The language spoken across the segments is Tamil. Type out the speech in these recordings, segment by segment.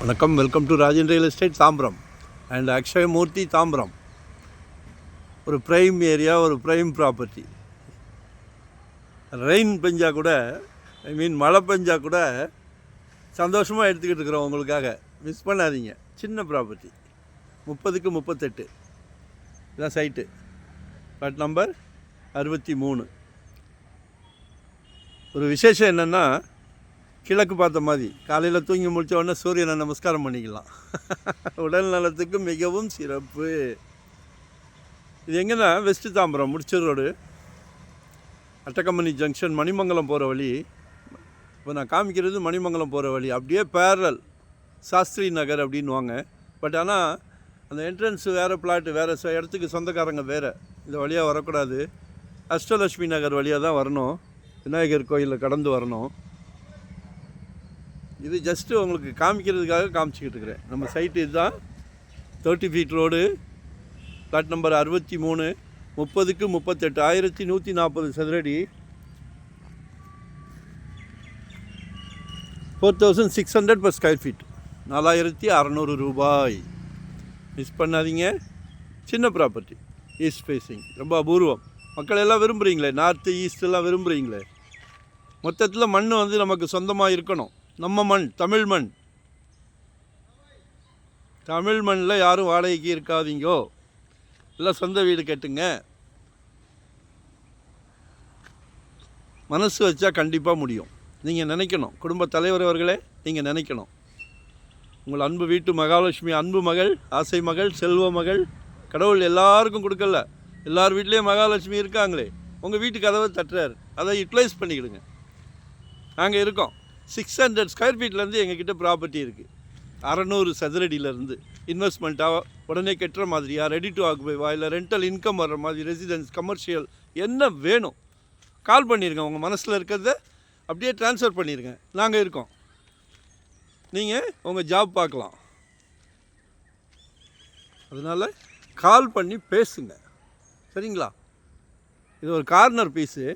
வணக்கம், welcome to Rajan real estate Tambaram and Akshayamurthy Tambaram. ஒரு ப்ரைம் ஏரியா, ஒரு ப்ரைம் ப்ராப்பர்ட்டி. ரெயின் பெஞ்சா கூட, மழை பெஞ்சா கூட சந்தோஷமாக எடுத்துக்கிட்டு இருக்கிறோம் உங்களுக்காக. மிஸ் பண்ணாதீங்க. சின்ன ப்ராப்பர்ட்டி, 30க்கு 38 இதான் சைட்டு. But number 63. ஒரு விசேஷம் என்னென்னா, கிழக்கு பார்த்த மாதிரி காலையில் தூங்கி முடித்த உடனே சூரியனை நமஸ்காரம் பண்ணிக்கலாம். உடல் நலத்துக்கு மிகவும் சிறப்பு. இது எங்கன்னா west Tambaram Mudichur road, Attakampani junction, Manimangalam போகிற வழி. இப்போ நான் காமிக்கிறது மணிமங்கலம் போகிற வழி. அப்படியே பேரல் சாஸ்திரி நகர் அப்படின்வாங்க. பட் ஆனால் அந்த என்ட்ரன்ஸ் வேறு, பிளாட்டு வேறு, இடத்துக்கு சொந்தக்காரங்க வேறு. இந்த வழியாக வரக்கூடாது. அஷ்டலட்சுமி நகர் வழியாக தான் வரணும். விநாயகர் கோயிலில் கடந்து வரணும். இது ஜஸ்ட்டு உங்களுக்கு காமிக்கிறதுக்காக காமிச்சிக்கிட்டு இருக்கிறேன். நம்ம சைட்டு இதுதான். 30 ஃபீட் ரோடு, பிளாட் நம்பர் 63, 30க்கு 38, 1140 சதுரடி, 4600 per ஸ்கொயர் ஃபீட், 4600 ரூபாய். மிஸ் பண்ணாதீங்க. சின்ன ப்ராப்பர்ட்டி, ஈஸ்ட் ஃபேஸிங், ரொம்ப அபூர்வம். மக்கள் எல்லாம் விரும்புகிறீங்களே, நார்த்து ஈஸ்டெல்லாம் விரும்புகிறீங்களே. மொத்தத்தில் மண் வந்து நமக்கு சொந்தமாக இருக்கணும். நம்ம மண், தமிழ் மண். தமிழ் மண்ணில் யாரும் வாடகைக்கு இருக்காதீங்கோ. இல்லை சொந்த வீடு கட்டுங்க. மனசு வச்சா கண்டிப்பாக முடியும். நீங்கள் நினைக்கணும். குடும்ப தலைவர் அவர்களே, நீங்கள் நினைக்கணும். உங்கள் அன்பு வீட்டு மகாலட்சுமி, அன்பு மகள், ஆசை மகள், செல்வ மகள். கடவுள் எல்லாருக்கும் கொடுக்கல. எல்லார் வீட்லேயும் மகாலட்சுமி இருக்காங்களே. உங்கள் வீட்டு கதவை தட்டுறாரு. அதை யூட்டிலைஸ் பண்ணிக்கிடுங்க. நாங்கள் இருக்கோம். 600 ஸ்கொயர் ஃபீட்லேருந்து எங்ககிட்ட ப்ராப்பர்ட்டி இருக்குது. 600 சதுரடியிலேருந்து இன்வெஸ்ட்மெண்ட்டாக உடனே கட்டுற மாதிரியா, ரெடி டு ஆக்குபைவா, இல்லை ரெண்டல் இன்கம் வர்ற மாதிரி, ரெசிடென்ஸ், கமர்ஷியல், என்ன வேணும் கால் பண்ணிடுங்க. உங்கள் மனசில் இருக்கிறத அப்படியே ட்ரான்ஸ்ஃபர் பண்ணிடுங்க. நாங்கள் இருக்கோம். நீங்கள் உங்கள் ஜாப் பார்க்கலாம். அதனால் கால் பண்ணி பேசுங்க, சரிங்களா? இது ஒரு கார்னர் பீஸு,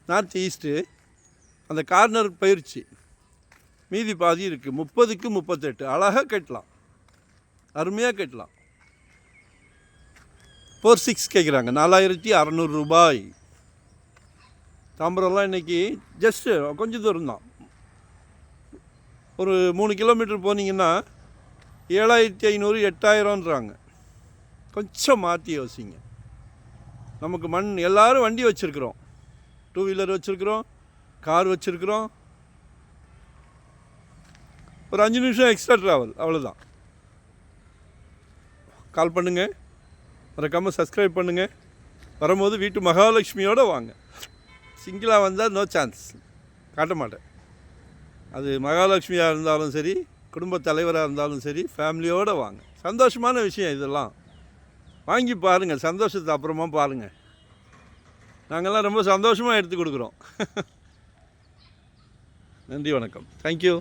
நார்த் ஈஸ்ட்டு. அந்த கார்னர் பயிற்சி மீதி பாதி இருக்குது. 30க்கு 38 அழகாக கட்டலாம், அருமையாக கட்டலாம். 46 கேட்குறாங்க, 4600 ரூபாய். தாம்பரம்லாம் இன்றைக்கி ஜஸ்ட்டு கொஞ்சம் தூரம் தான். ஒரு 3 கிலோமீட்டர் போனீங்கன்னா 7500, 8000ன்றாங்க. கொஞ்சம் மாற்றி யோசிங்க. நமக்கு மண், எல்லோரும் வண்டி வச்சுருக்குறோம், 2 வீலர் வச்சுருக்குறோம், கார் வச்சுருக்குறோம். ஒரு 5 நிமிஷம் எக்ஸ்ட்ரா ட்ராவல், அவ்வளோதான். கால் பண்ணுங்கள், மறக்காமல் சப்ஸ்கிரைப் பண்ணுங்கள். வரும்போது வீட்டு மகாலட்சுமியோடு வாங்க. சிங்கிளாக வந்தால் நோ சான்ஸ், காட்ட மாட்டேன். அது மகாலட்சுமியாக இருந்தாலும் சரி, குடும்ப தலைவராக இருந்தாலும் சரி, ஃபேமிலியோடு வாங்க. சந்தோஷமான விஷயம் இதெல்லாம். வாங்கி பாருங்கள், சந்தோஷத்தை அப்புறமா பாருங்கள். நாங்கள்லாம் ரொம்ப சந்தோஷமாக எடுத்து கொடுக்குறோம். நன்றி, வணக்கம். தேங்க்யூ.